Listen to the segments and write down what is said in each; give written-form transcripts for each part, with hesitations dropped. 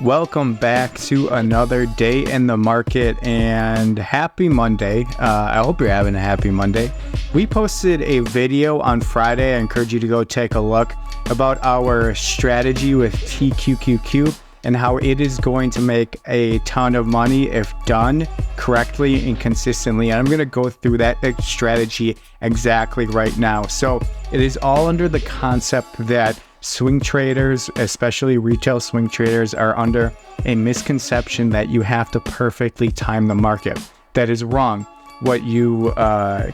Welcome back to another day in the market and happy Monday. I hope you're having a happy Monday. We posted a video on Friday. I encourage you to go take a look about our strategy with TQQQ and how it is going to make a ton of money if done correctly and consistently. And I'm going to go through that strategy exactly right now. So it is all under the concept that swing traders, especially retail swing traders, are under a misconception that you have to perfectly time the market. That is wrong. What you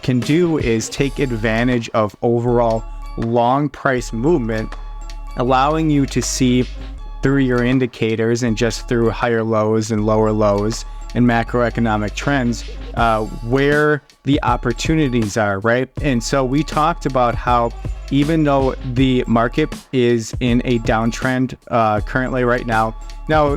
can do is take advantage of overall long price movement, allowing you to see through your indicators and just through higher lows and lower lows and macroeconomic trends where the opportunities are, right? And so we talked about how even though the market is in a downtrend currently right now,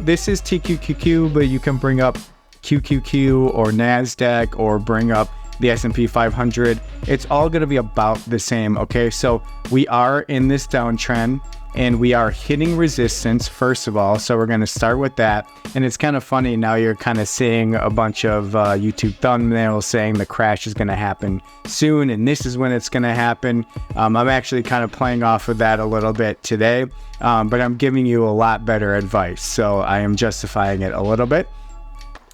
this is TQQQ, but you can bring up QQQ or NASDAQ or bring up the S&P 500. It's all going to be about the same, okay? So we are in this downtrend and we are hitting resistance, first of all. So we're going to start with that. And it's kind of funny. Now you're kind of seeing a bunch of YouTube thumbnails saying the crash is going to happen soon. And this is when it's going to happen. I'm actually kind of playing off of that a little bit today. But I'm giving you a lot better advice. So I am justifying it a little bit.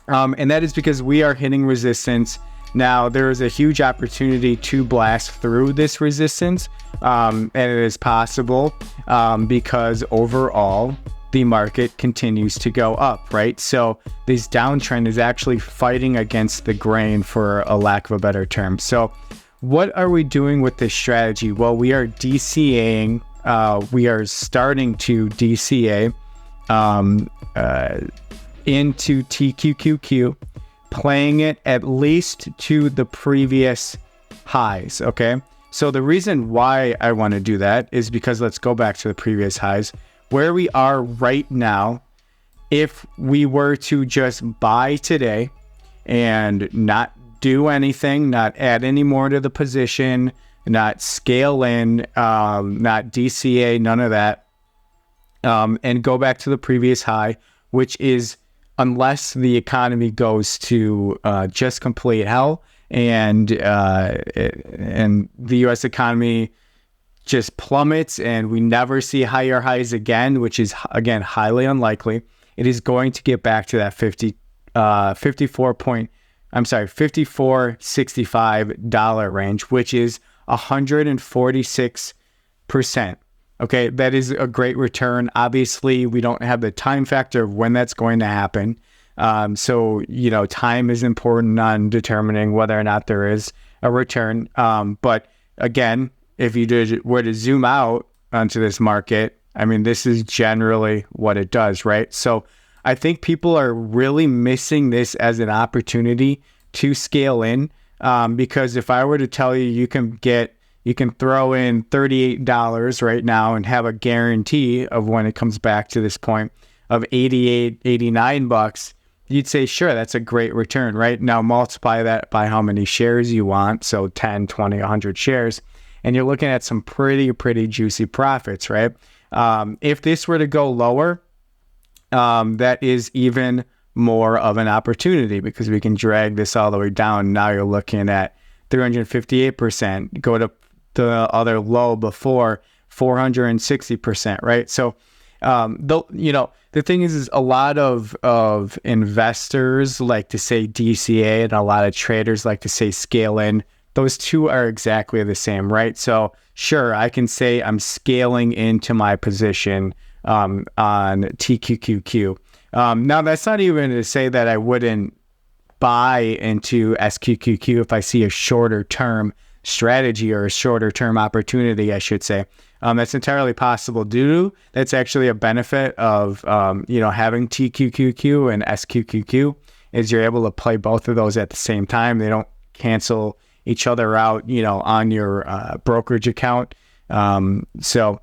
And that is because we are hitting resistance. Now, there is a huge opportunity to blast through this resistance, and it is possible because overall, the market continues to go up, right? So this downtrend is actually fighting against the grain, for a lack of a better term. So what are we doing with this strategy? Well, we are DCAing. We are starting to DCA into TQQQ, playing it at least to the previous highs, okay? So the reason why I want to do that is because let's go back to the previous highs. Where we are right now, if we were to just buy today and not do anything, not add any more to the position, not scale in, not DCA, none of that, and go back to the previous high, which is unless the economy goes to just complete hell and the U.S. economy just plummets and we never see higher highs again, which is, again, highly unlikely, it is going to get back to that $54.65 range, which is 146%. Okay, that is a great return. Obviously, we don't have the time factor of when that's going to happen. So, time is important on determining whether or not there is a return. But again, if you were to zoom out onto this market, I mean, this is generally what it does, right? So I think people are really missing this as an opportunity to scale in. Because if I were to tell you, you can throw in $38 right now and have a guarantee of when it comes back to this point of $88, $89, you'd say, sure, that's a great return, right? Now multiply that by how many shares you want. So 10, 20, 100 shares. And you're looking at some pretty juicy profits, right? If this were to go lower, that is even more of an opportunity because we can drag this all the way down. Now you're looking at 358%, go to the other low before 460%, right? So, the thing is a lot of investors like to say DCA and a lot of traders like to say scale in. Those two are exactly the same, right? So sure, I can say I'm scaling into my position on TQQQ. Now that's not even to say that I wouldn't buy into SQQQ if I see a shorter term strategy or a shorter term opportunity, I should say. That's entirely possible to do. That's actually a benefit of having TQQQ and SQQQ is you're able to play both of those at the same time. They don't cancel each other out, on your brokerage account. So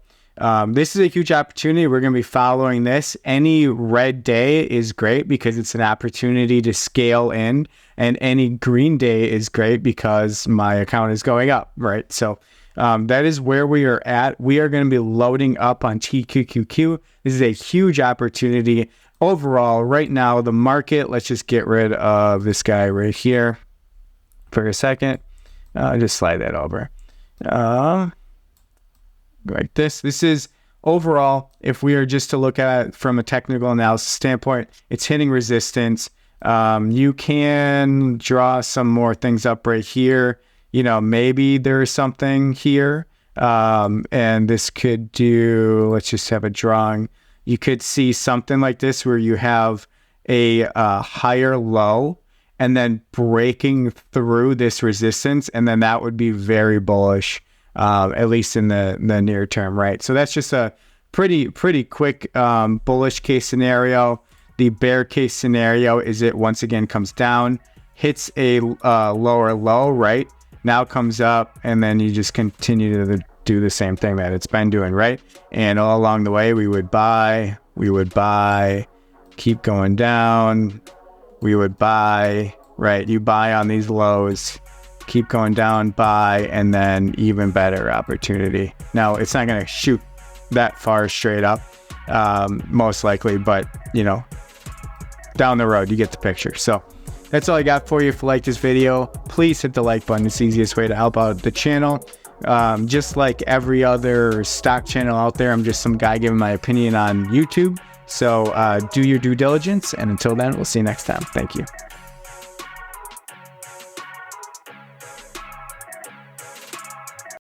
this is a huge opportunity. We're going to be following this. Any red day is great because it's an opportunity to scale in, and any green day is great because my account is going up, right? So That is where we are at. We are going to be loading up on TQQQ. This is a huge opportunity. Overall, right now, the market, let's just get rid of this guy right here for a second. Just slide that over. Like this. This is overall, if we are just to look at it from a technical analysis standpoint, it's hitting resistance. You can draw some more things up right here. You know, maybe there's something here. And this could do, let's just have a drawing. You could see something like this where you have a higher low and then breaking through this resistance. And then that would be very bullish, at least in the near term, right? So that's just a pretty quick bullish case scenario. The bear case scenario is it once again comes down, hits a lower low, right? Now comes up, and then you just continue to do the same thing that it's been doing, right? And all along the way, we would buy, keep going down, we would buy, right? You buy on these lows, keep going down, buy, and then even better opportunity. Now, it's not going to shoot that far straight up, most likely, but, you know, down the road, you get the picture. So that's all I got for you. If you like this video, please hit the like button. It's the easiest way to help out the channel. Just like every other stock channel out there, I'm just some guy giving my opinion on YouTube. So do your due diligence. And until then, we'll see you next time. Thank you.